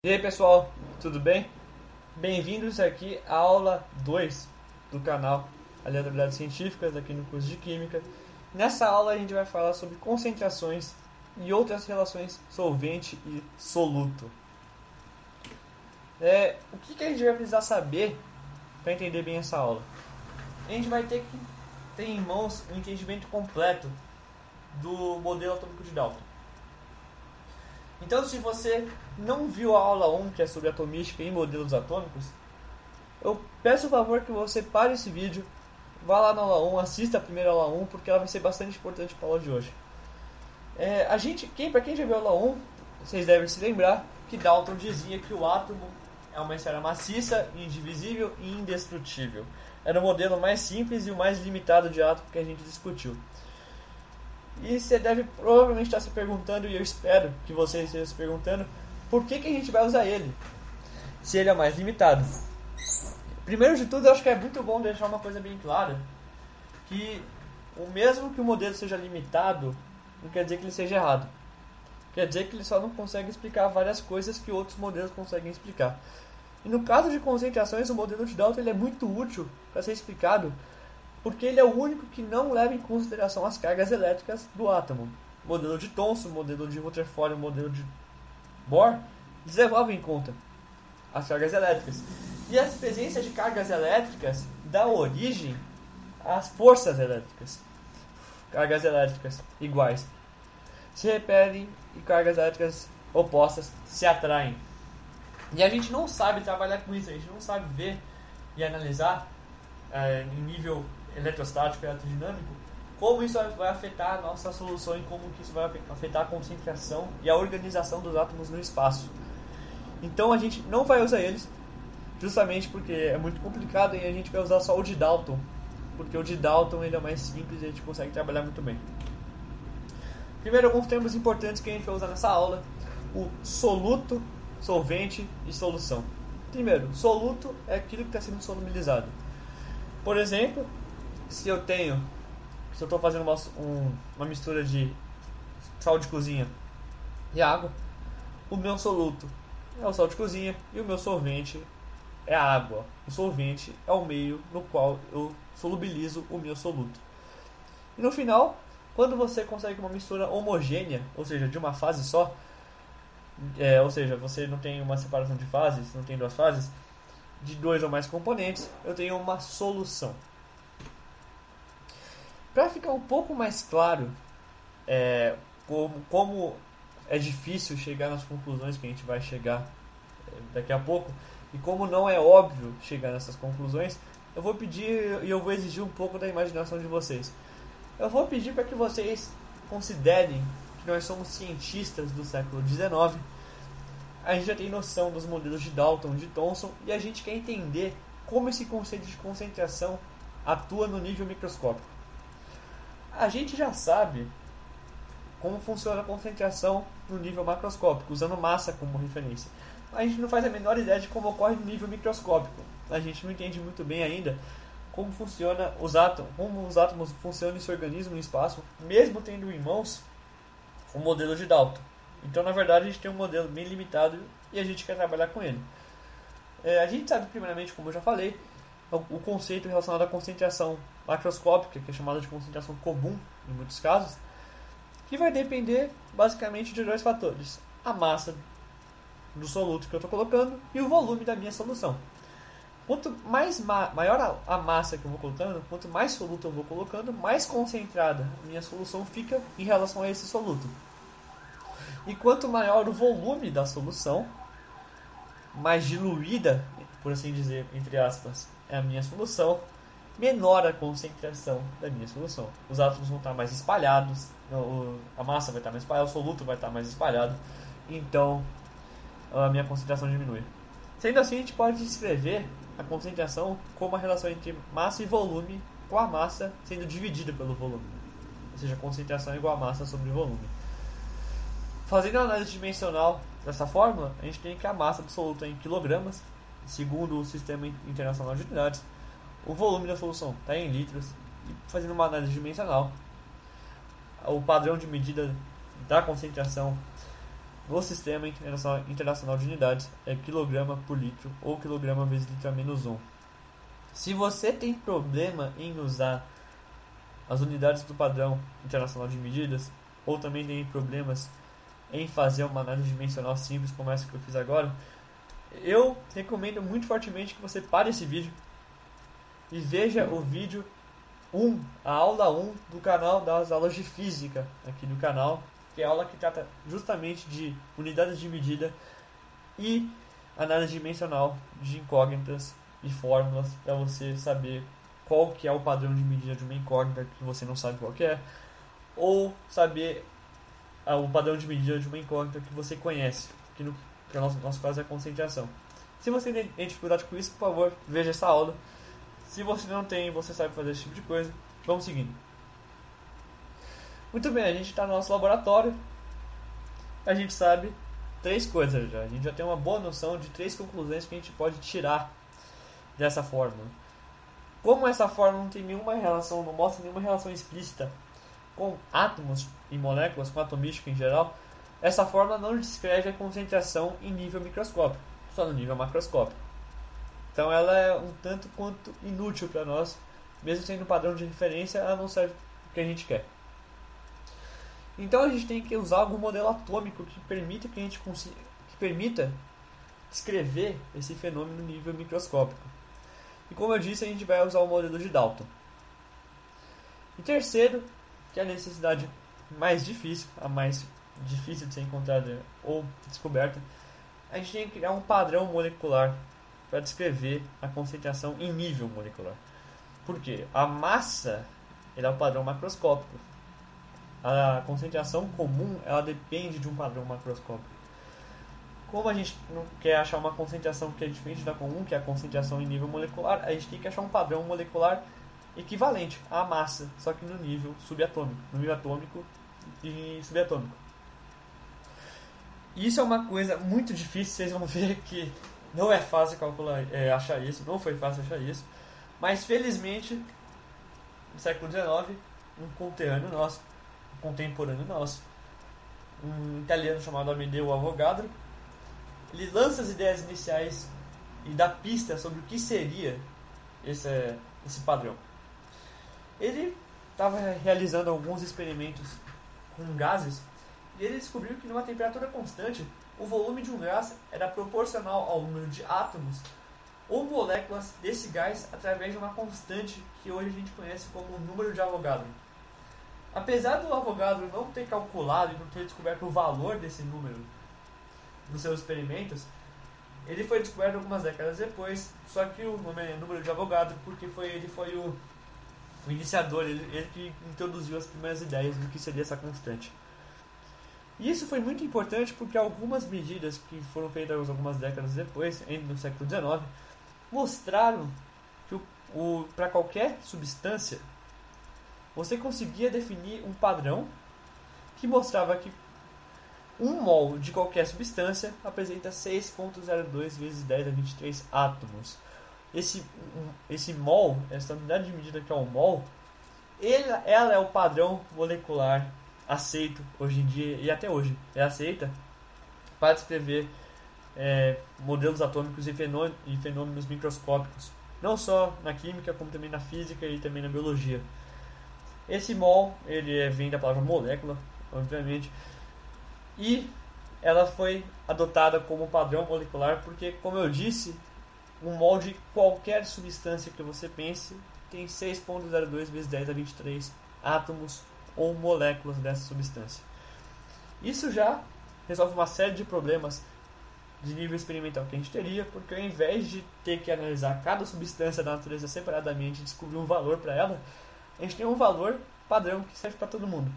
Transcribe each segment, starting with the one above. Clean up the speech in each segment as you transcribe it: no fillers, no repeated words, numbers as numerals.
E aí pessoal, tudo bem? Bem-vindos aqui à aula 2 do canal Aleatoriedades Científicas aqui no curso de Química. Nessa aula a gente vai falar sobre concentrações e outras relações solvente e soluto. O que a gente vai precisar saber para entender bem essa aula? A gente vai ter que ter em mãos um entendimento completo do modelo atômico de Dalton. Então, se você não viu a aula 1, que é sobre atomística e modelos atômicos, eu peço o favor que você pare esse vídeo, vá lá na aula 1, assista a primeira aula 1, porque ela vai ser bastante importante para a aula de hoje. Para quem já viu a aula 1, vocês devem se lembrar que Dalton dizia que o átomo é uma esfera maciça, indivisível e indestrutível. Era o modelo mais simples e o mais limitado de átomo que a gente discutiu. E você deve provavelmente estar se perguntando, e eu espero que você esteja se perguntando, por que a gente vai usar ele, se ele é mais limitado. Primeiro de tudo, eu acho que é muito bom deixar uma coisa bem clara, que o mesmo que o modelo seja limitado, não quer dizer que ele seja errado. Quer dizer que ele só não consegue explicar várias coisas que outros modelos conseguem explicar. E no caso de concentrações, o modelo de Dalton ele é muito útil para ser explicado, porque ele é o único que não leva em consideração as cargas elétricas do átomo. O modelo de Thomson, o modelo de Rutherford e o modelo de Bohr, eles levavam em conta as cargas elétricas. E a presença de cargas elétricas dá origem às forças elétricas. Cargas elétricas iguais se repelem e cargas elétricas opostas se atraem. E a gente não sabe trabalhar com isso, a gente não sabe ver e analisar em nível eletrostático e eletrodinâmico como isso vai afetar a nossa solução e como que isso vai afetar a concentração e a organização dos átomos no espaço. Então a gente não vai usar eles, justamente porque é muito complicado, e a gente vai usar só o de Dalton, porque o de Dalton ele é mais simples e a gente consegue trabalhar muito bem. Primeiro, alguns termos importantes que a gente vai usar nessa aula: o soluto, solvente e solução. Primeiro, soluto é aquilo que está sendo solubilizado. Por exemplo, se eu estou fazendo uma mistura de sal de cozinha e água, o meu soluto é o sal de cozinha e o meu solvente é a água. O solvente é o meio no qual eu solubilizo o meu soluto. E no final, quando você consegue uma mistura homogênea, ou seja, de uma fase só, ou seja, você não tem uma separação de fases, não tem duas fases, de dois ou mais componentes, eu tenho uma solução. Para ficar um pouco mais claro como é difícil chegar nas conclusões que a gente vai chegar daqui a pouco, e como não é óbvio chegar nessas conclusões, eu vou pedir e eu vou exigir um pouco da imaginação de vocês. Eu vou pedir para que vocês considerem que nós somos cientistas do século XIX. A gente já tem noção dos modelos de Dalton, de Thomson, e a gente quer entender como esse conceito de concentração atua no nível microscópico. A gente já sabe como funciona a concentração no nível macroscópico, usando massa como referência. A gente não faz a menor ideia de como ocorre no nível microscópico. A gente não entende muito bem ainda como funciona como os átomos funcionam e se organizam no espaço, mesmo tendo em mãos o modelo de Dalton. Então, na verdade, a gente tem um modelo bem limitado e a gente quer trabalhar com ele. A gente sabe, primeiramente, como eu já falei, o conceito relacionado à concentração macroscópica, que é chamada de concentração comum, em muitos casos, que vai depender, basicamente, de dois fatores: a massa do soluto que eu estou colocando e o volume da minha solução. Quanto maior a massa que eu vou colocando, quanto mais soluto eu vou colocando, mais concentrada a minha solução fica em relação a esse soluto. E quanto maior o volume da solução, mais diluída, por assim dizer, entre aspas, é a minha solução, menor a concentração da minha solução. Os átomos vão estar mais espalhados, a massa vai estar mais espalhada, o soluto vai estar mais espalhado, então a minha concentração diminui. Sendo assim, a gente pode descrever a concentração como a relação entre massa e volume, com a massa sendo dividida pelo volume. Ou seja, a concentração é igual a massa sobre o volume. Fazendo a análise dimensional dessa fórmula, a gente tem que a massa do soluto é em quilogramas, segundo o Sistema Internacional de Unidades. O volume da solução está em litros. E fazendo uma análise dimensional, o padrão de medida da concentração no Sistema Internacional de Unidades é quilograma por litro ou quilograma vezes litro a menos 1. Se você tem problema em usar as unidades do padrão internacional de medidas, ou também tem problemas em fazer uma análise dimensional simples como essa que eu fiz agora, eu recomendo muito fortemente que você pare esse vídeo e veja o vídeo 1, a aula 1 do canal das aulas de física aqui do canal, que é a aula que trata justamente de unidades de medida e análise dimensional de incógnitas e fórmulas para você saber qual que é o padrão de medida de uma incógnita que você não sabe qual que é, ou saber o padrão de medida de uma incógnita que você conhece, que no nosso caso é a concentração. Se você tem dificuldade com isso, por favor, veja essa aula. Se você não tem, você sabe fazer esse tipo de coisa, vamos seguindo. Muito bem, a gente está no nosso laboratório. A gente sabe 3 coisas já. A gente já tem uma boa noção de 3 conclusões que a gente pode tirar dessa fórmula. Como essa fórmula não tem nenhuma relação, não mostra nenhuma relação explícita com átomos e moléculas, com atomística em geral, essa fórmula não descreve a concentração em nível microscópico, só no nível macroscópico. Então ela é um tanto quanto inútil para nós, mesmo sendo um padrão de referência, ela não serve o que a gente quer. Então a gente tem que usar algum modelo atômico que permita que a gente permita descrever esse fenômeno no nível microscópico. E como eu disse, a gente vai usar o modelo de Dalton. E terceiro, que é a necessidade mais difícil, a mais difícil de ser encontrada ou descoberta, a gente tem que criar um padrão molecular para descrever a concentração em nível molecular. Por quê? A massa é o padrão macroscópico. A concentração comum ela depende de um padrão macroscópico. Como a gente não quer achar uma concentração que é diferente da comum, que é a concentração em nível molecular, a gente tem que achar um padrão molecular equivalente à massa, só que no nível subatômico, no nível atômico e subatômico. Isso é uma coisa muito difícil, vocês vão ver que não é fácil achar isso, não foi fácil achar isso, mas felizmente no século XIX, um contemporâneo nosso, um italiano chamado Amedeo Avogadro, ele lança as ideias iniciais e dá pistas sobre o que seria esse padrão. Ele estava realizando alguns experimentos com gases e ele descobriu que numa temperatura constante o volume de um gás era proporcional ao número de átomos ou moléculas desse gás através de uma constante que hoje a gente conhece como o número de Avogadro. Apesar do Avogadro não ter calculado e não ter descoberto o valor desse número nos seus experimentos, ele foi descoberto algumas décadas depois, só que o nome é número de Avogadro porque ele foi o iniciador, ele que introduziu as primeiras ideias do que seria essa constante. E isso foi muito importante porque algumas medidas que foram feitas algumas décadas depois, ainda no século XIX, mostraram que para qualquer substância você conseguia definir um padrão que mostrava que 1 mol de qualquer substância apresenta 6,02 vezes 10 a 23 átomos. Esse mol, essa unidade de medida que é o mol, ela é o padrão molecular aceito hoje em dia, e até hoje é aceita para descrever modelos atômicos e fenômenos microscópicos, não só na química, como também na física e também na biologia. Esse mol ele vem da palavra molécula, obviamente, e ela foi adotada como padrão molecular porque, como eu disse, um mol de qualquer substância que você pense tem 6,02 vezes 10 a 23 átomos ou moléculas dessa substância. Isso já resolve uma série de problemas de nível experimental que a gente teria, porque ao invés de ter que analisar cada substância da natureza separadamente e descobrir um valor para ela, a gente tem um valor padrão que serve para todo mundo.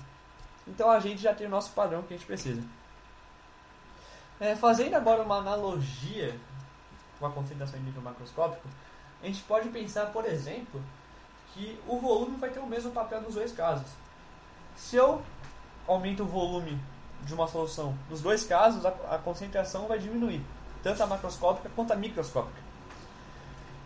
Então a gente já tem o nosso padrão que a gente precisa. Fazendo agora uma analogia com a concentração em nível macroscópico, a gente pode pensar, por exemplo, que o volume vai ter o mesmo papel nos dois casos. Se eu aumento o volume de uma solução nos dois casos, a concentração vai diminuir, tanto a macroscópica quanto a microscópica.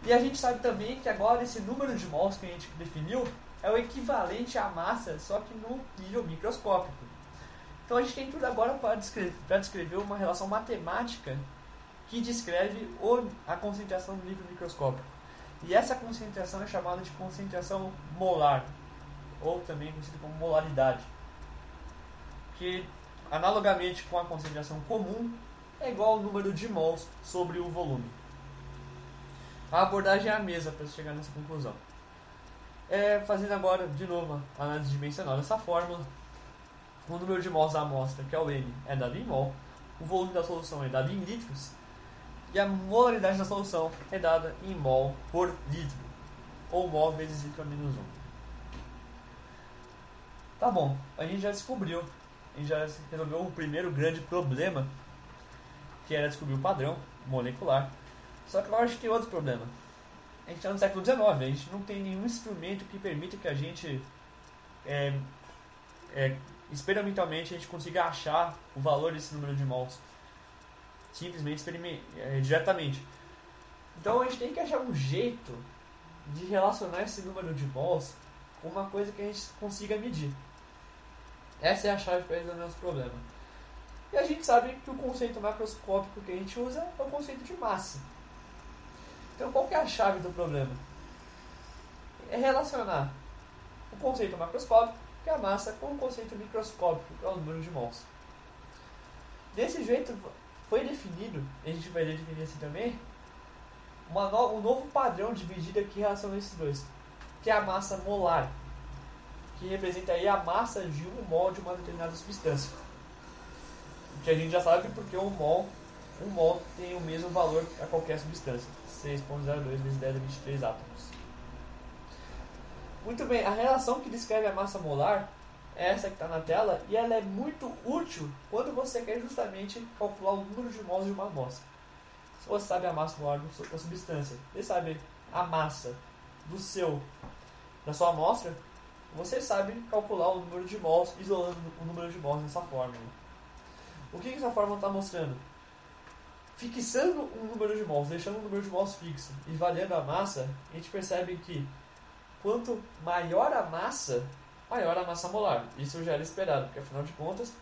E a gente sabe também que agora esse número de mols que a gente definiu é o equivalente à massa, só que no nível microscópico. Então a gente tem tudo agora para descrever uma relação matemática que descreve a concentração do nível microscópico. E essa concentração é chamada de concentração molar, ou também conhecida como molaridade, que analogamente com a concentração comum é igual ao número de mols sobre o volume. A abordagem é a mesma para chegar nessa conclusão. Fazendo agora de novo a análise dimensional dessa fórmula, o número de mols da amostra, que é o N, é dado em mol, o volume da solução é dado em litros, e a molaridade da solução é dada em mol por litro, ou mol vezes litro a menos 1. Tá bom, a gente já descobriu, a gente já resolveu o primeiro grande problema, que era descobrir o padrão molecular. Só que agora a gente tem outro problema. A gente está no século XIX, a gente não tem nenhum instrumento que permita que a gente, experimentalmente, a gente consiga achar o valor desse número de mols. Simplesmente, diretamente. Então a gente tem que achar um jeito de relacionar esse número de mols com uma coisa que a gente consiga medir. Essa é a chave para resolver o nosso problema. E a gente sabe que o conceito macroscópico que a gente usa é o conceito de massa. Então qual que é a chave do problema? É relacionar o conceito macroscópico, que é a massa, com o conceito microscópico, que é o número de mols. Desse jeito foi definido, e a gente vai definir assim também, um novo padrão de medida que relaciona esses dois, que é a massa molar, que representa aí a massa de um mol de uma determinada substância. Que a gente já sabe porque um mol tem o mesmo valor a qualquer substância, 6,02 vezes 10 a 23 átomos. Muito bem, a relação que descreve a massa molar é essa que está na tela, e ela é muito útil quando você quer justamente calcular o número de mols de uma amostra. Se você sabe a massa molar da substância, você sabe a massa da sua amostra, você sabe calcular o número de mols isolando o número de mols nessa fórmula. O que essa fórmula está mostrando? Fixando um número de mols, deixando um número de mols fixo e variando a massa, a gente percebe que quanto maior a massa molar. Isso já era esperado, porque afinal de contas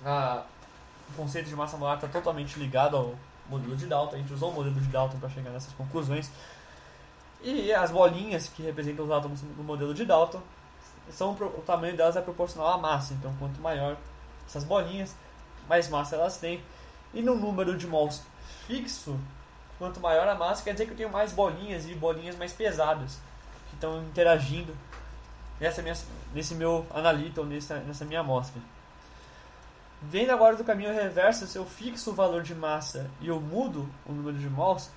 o conceito de massa molar está totalmente ligado ao modelo de Dalton. A gente usou o modelo de Dalton para chegar nessas conclusões. E as bolinhas que representam os átomos no modelo de Dalton, o tamanho delas é proporcional à massa. Então quanto maior essas bolinhas, mais massa elas têm. E no número de mols fixo, quanto maior a massa, quer dizer que eu tenho mais bolinhas e bolinhas mais pesadas que estão interagindo nesse meu analito ou nessa minha amostra. Vendo agora do caminho reverso, se eu fixo o valor de massa e eu mudo o número de mols,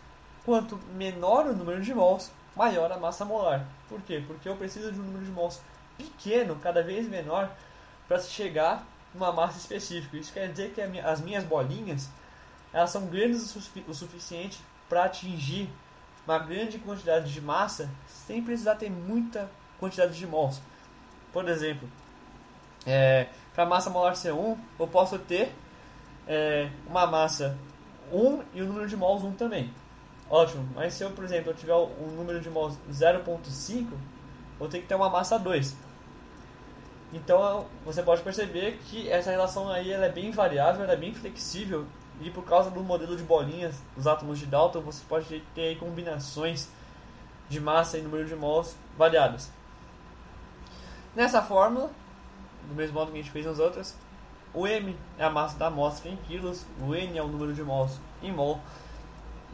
quanto menor o número de mols, maior a massa molar. Por quê? Porque eu preciso de um número de mols pequeno, cada vez menor, para chegar numa massa específica. Isso quer dizer que as minhas bolinhas elas são grandes o suficiente para atingir uma grande quantidade de massa sem precisar ter muita quantidade de mols. Por exemplo, para a massa molar ser 1, eu posso ter uma massa 1 e o número de mols 1 também. Ótimo, mas se eu, por exemplo, tiver um número de mols 0,5, vou ter que ter uma massa 2. Então você pode perceber que essa relação aí ela é bem variável, ela é bem flexível, e por causa do modelo de bolinhas dos átomos de Dalton, você pode ter aí combinações de massa e número de mols variadas. Nessa fórmula, do mesmo modo que a gente fez nas outras, o M é a massa da amostra em quilos, o N é o número de mols em mol,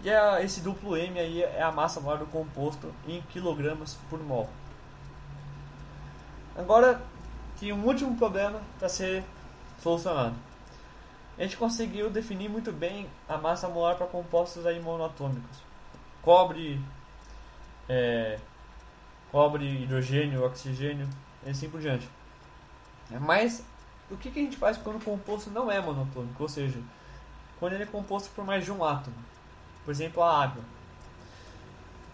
e esse duplo M aí é a massa molar do composto em quilogramas por mol. Agora tem um último problema para ser solucionado. A gente conseguiu definir muito bem a massa molar para compostos aí monoatômicos. Cobre, hidrogênio, oxigênio e assim por diante. Mas o que a gente faz quando o composto não é monotômico? Ou seja, quando ele é composto por mais de um átomo. Por exemplo, a água.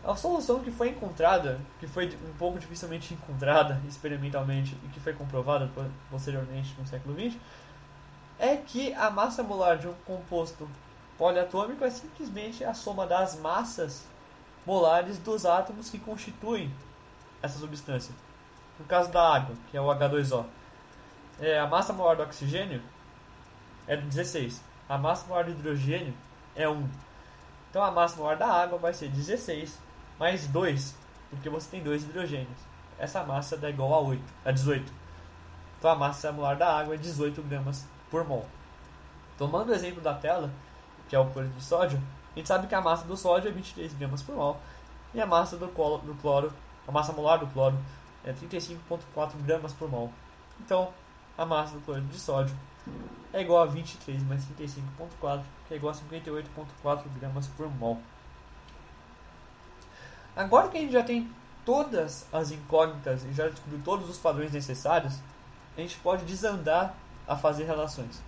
A solução que foi encontrada, que foi um pouco dificilmente encontrada experimentalmente e que foi comprovada posteriormente no século XX, é que a massa molar de um composto poliatômico é simplesmente a soma das massas molares dos átomos que constituem essa substância. No caso da água, que é o H2O. a massa molar do oxigênio é 16. A massa molar do hidrogênio é 1. Então a massa molar da água vai ser 16 mais 2, porque você tem 2 hidrogênios. Essa massa dá igual a 18. Então a massa molar da água é 18 gramas por mol. Tomando o exemplo da tela, que é o cloreto de sódio, a gente sabe que a massa do sódio é 23 gramas por mol e a massa do cloro, a massa molar do cloro é 35,4 gramas por mol. Então a massa do cloreto de sódio é igual a 23 mais 35,4, que é igual a 58,4 gramas por mol. Agora que a gente já tem todas as incógnitas e já descobriu todos os padrões necessários, a gente pode desandar a fazer relações.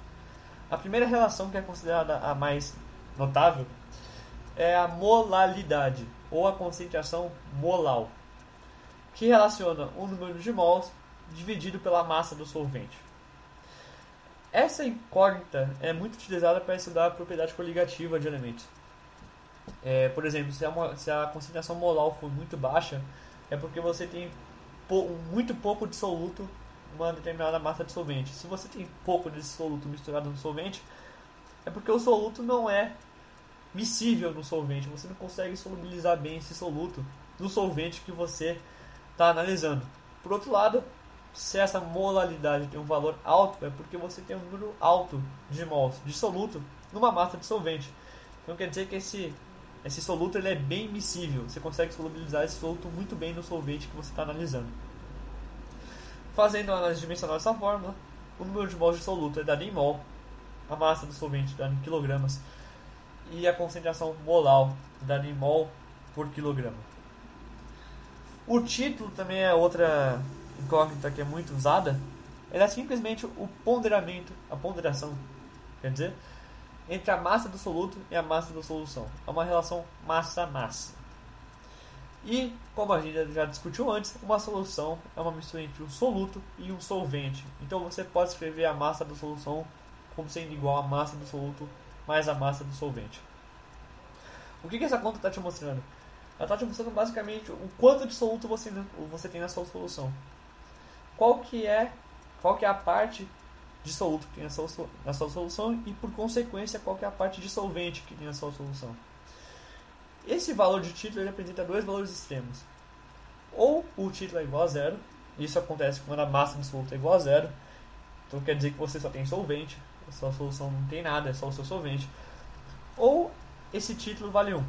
A primeira relação, que é considerada a mais notável, é a molalidade, ou a concentração molal, que relaciona o número de mols dividido pela massa do solvente. Essa incógnita é muito utilizada para estudar a propriedade coligativa de elementos. Por exemplo, se a concentração molar for muito baixa, é porque você tem muito pouco de soluto uma determinada massa de solvente. Se você tem pouco desse soluto misturado no solvente, é porque o soluto não é miscível no solvente. Você não consegue solubilizar bem esse soluto no solvente que você está analisando. Por outro lado, se essa molalidade tem um valor alto, é porque você tem um número alto de mols de soluto numa massa de solvente. Então quer dizer que esse soluto ele é bem miscível. Você consegue solubilizar esse soluto muito bem no solvente que você está analisando. Fazendo a análise dimensional dessa fórmula, o número de mols de soluto é dado em mol, a massa do solvente é dada em quilogramas e a concentração molar é dada em mol por quilograma. O título também é outra incógnita que é muito usada. Ele é simplesmente o ponderamento, a ponderação, quer dizer, entre a massa do soluto e a massa da solução. É uma relação massa-massa. E, como a gente já discutiu antes, uma solução é uma mistura entre um soluto e um solvente. Então você pode escrever a massa da solução como sendo igual à massa do soluto mais a massa do solvente. O que essa conta está te mostrando? Ela está te mostrando basicamente o quanto de soluto você tem na sua solução. Qual que é a parte de soluto que tem na sua solução e, por consequência, qual que é a parte de solvente que tem na sua solução. Esse valor de título ele apresenta dois valores extremos. Ou o título é igual a zero, isso acontece quando a massa do soluto é igual a zero, então quer dizer que você só tem solvente, a sua solução não tem nada, é só o seu solvente. Ou esse título vale 1.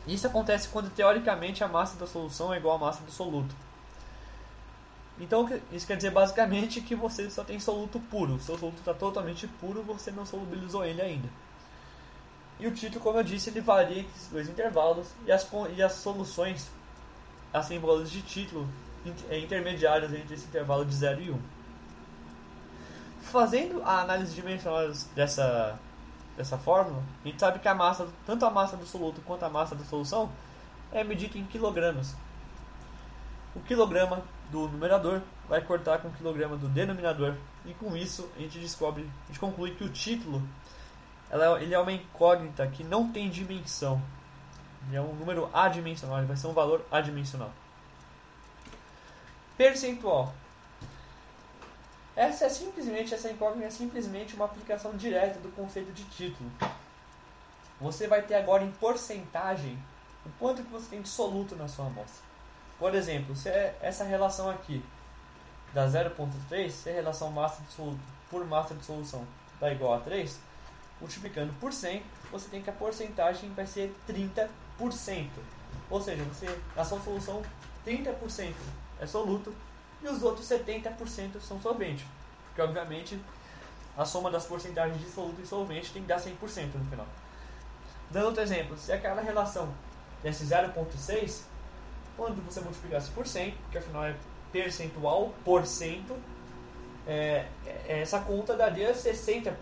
Isso acontece quando teoricamente a massa da solução é igual à massa do soluto. Então isso quer dizer basicamente que você só tem soluto puro, o seu soluto está totalmente puro, você não solubilizou ele ainda. E o título, como eu disse, ele varia entre esses dois intervalos e as soluções, as símbolos de título intermediárias entre esse intervalo de 0 e 1. Fazendo a análise dimensional dessa fórmula, a gente sabe que tanto a massa do soluto quanto a massa da solução é medida em quilogramas. O quilograma do numerador vai cortar com o quilograma do denominador, e com isso a gente conclui que o título ele é uma incógnita que não tem dimensão. Ele é um número adimensional, ele vai ser um valor adimensional. Percentual. Essa incógnita é simplesmente uma aplicação direta do conceito de título. Você vai ter agora em porcentagem o quanto que você tem de soluto na sua amostra. Por exemplo, se essa relação aqui da 0,3, se a relação massa de soluto por massa de solução dá igual a 3, multiplicando por 100, você tem que a porcentagem vai ser 30%. Ou seja, na sua solução 30% é soluto e os outros 70% são solvente. Porque, obviamente, a soma das porcentagens de soluto e solvente tem que dar 100% no final. Dando outro exemplo, se aquela relação desse 0,6, quando você multiplicasse por 100, que afinal é percentual por cento, essa conta daria 60%.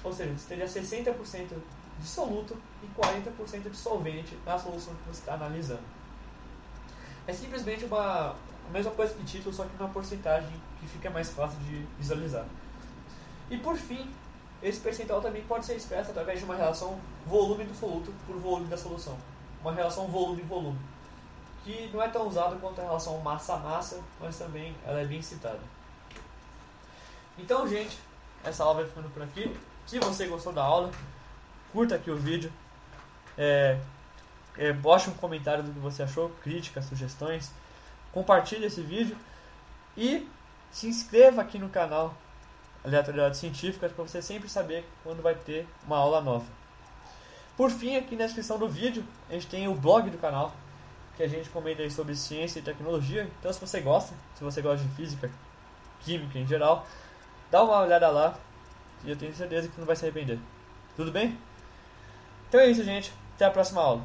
Ou seja, você teria 60% de soluto e 40% de solvente na solução que você está analisando. É simplesmente a mesma coisa que título, só que numa porcentagem que fica mais fácil de visualizar. E por fim, esse percentual também pode ser expresso através de uma relação volume do soluto por volume da solução. Uma relação volume-volume, que não é tão usada quanto a relação massa-massa, mas também ela é bem citada. Então, gente, essa aula vai ficando por aqui. Se você gostou da aula, curta aqui o vídeo. Bote um comentário do que você achou, críticas, sugestões. Compartilhe esse vídeo. E se inscreva aqui no canal Aleatoriedades Científicas para você sempre saber quando vai ter uma aula nova. Por fim, aqui na descrição do vídeo, a gente tem o blog do canal, que a gente comenta aí sobre ciência e tecnologia. Então, se você gosta de física, química em geral, dá uma olhada lá e eu tenho certeza que não vai se arrepender. Tudo bem? Então é isso, gente. Até a próxima aula.